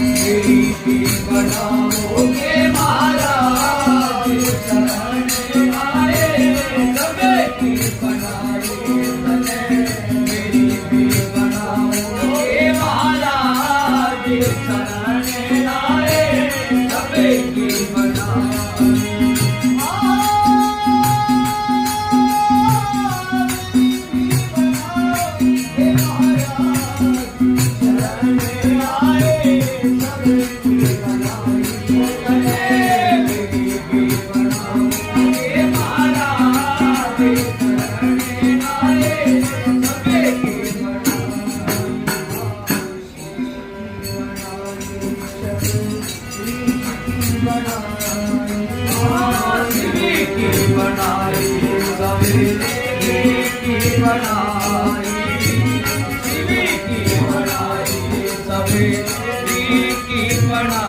मेरी की बनाओगे महाराज, शरण आए सबे की बनाई बने। मेरी भी बनाओगे महाराज, शरण आए सबे की बनाई। बनाई